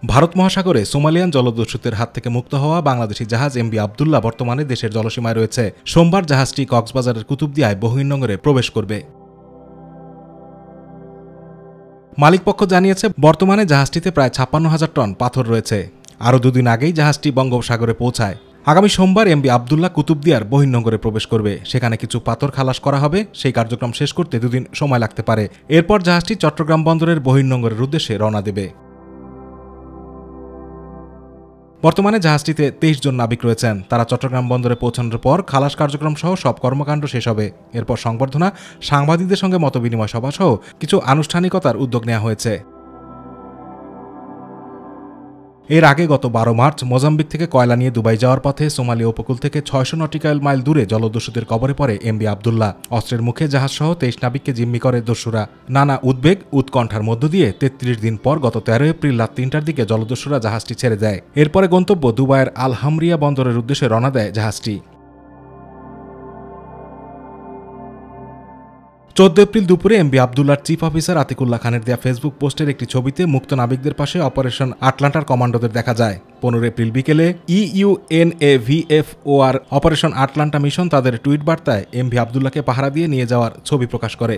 ভারত মহাসাগরে সোমালিয়ান জলদস্যুদের হাত থেকে মুক্ত হওয়া বাংলাদেশি জাহাজ এমভি আবদুল্লাহ বর্তমানে দেশের জলসীমায় রয়েছে। সোমবার জাহাজটি কক্সবাজারের কুতুবদিয়ায় বহির্নোঙরে প্রবেশ করবে। মালিকপক্ষ জানিয়েছে, বর্তমানে জাহাজটিতে প্রায় ৫৬,০০০ টন পাথর রয়েছে। আরও দুদিন আগেই জাহাজটি বঙ্গোপসাগরে পৌঁছায়। আগামী সোমবার এমভি আবদুল্লাহ কুতুবদিয়ার বহির্নোঙরে প্রবেশ করবে। সেখানে কিছু পাথর খালাস করা হবে। সেই কার্যক্রম শেষ করতে দুদিন সময় লাগতে পারে। এরপর জাহাজটি চট্টগ্রাম বন্দরের বহির্নোঙরের উদ্দেশ্যে রওনা দেবে। বর্তমানে জাহাজটিতে ২৩ জন নাবিক রয়েছেন। তারা চট্টগ্রাম বন্দরে পৌঁছানোর পর খালাস কার্যক্রম সহ সব কর্মকাণ্ড শেষ হবে। এরপর সংবর্ধনা, সাংবাদিকদের সঙ্গে মতবিনিময় সভা সহ কিছু আনুষ্ঠানিকতার উদ্যোগ নেওয়া হয়েছে। এর আগে গত ১২ মার্চ মোজাম্বিক থেকে কয়লা নিয়ে দুবাই যাওয়ার পথে সোমালিয়া উপকূল থেকে ৬০০ নটিক্যাল মাইল দূরে জলদস্যুদের কবরে পড়ে এমভি আবদুল্লাহ। অস্ত্রের মুখে জাহাজসহ ২৩ নাবিককে জিম্মি করে দস্যুরা। নানা উদ্বেগ উৎকণ্ঠার মধ্য দিয়ে ৩৩ দিন পর গত ১৩ এপ্রিল রাত ৩টার দিকে জলদস্যুরা জাহাজটি ছেড়ে দেয়। এরপরে গন্তব্য দুবাইয়ের আল হামরিয়া বন্দরের উদ্দেশ্যে রওনা দেয় জাহাজটি। ১৪ এপ্রিল দুপুরে এমভি আবদুল্লাহর চিফ অফিসার আতিকুল্লাহ খানের দেয়া ফেসবুক পোস্টের একটি ছবিতে মুক্ত নাবিকদের পাশে অপারেশন আটলান্টার কমান্ডোদের দেখা যায়। ১৫ এপ্রিল বিকেলে ইউএনএভিএফওআর অপারেশন আটলান্টা মিশন তাদের টুইট বার্তায় এমভি আবদুল্লাহকে পাহারা দিয়ে নিয়ে যাওয়ার ছবি প্রকাশ করে।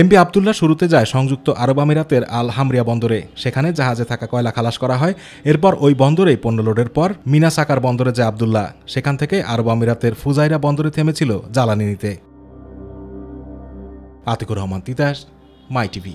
এমভি আবদুল্লাহ শুরুতে যায় সংযুক্ত আরব আমিরাতের আল হামরিয়া বন্দরে। সেখানে জাহাজে থাকা কয়লা খালাস করা হয়। এরপর ওই বন্দরেই পণ্য লোডের পর মিনা সাকার বন্দরে যায় আবদুল্লাহ। সেখান থেকে আরব আমিরাতের ফুজাইরা বন্দরে থেমেছিল জ্বালানি নিতে। আতিকুর রহমান তিতাস, মাই টিভি।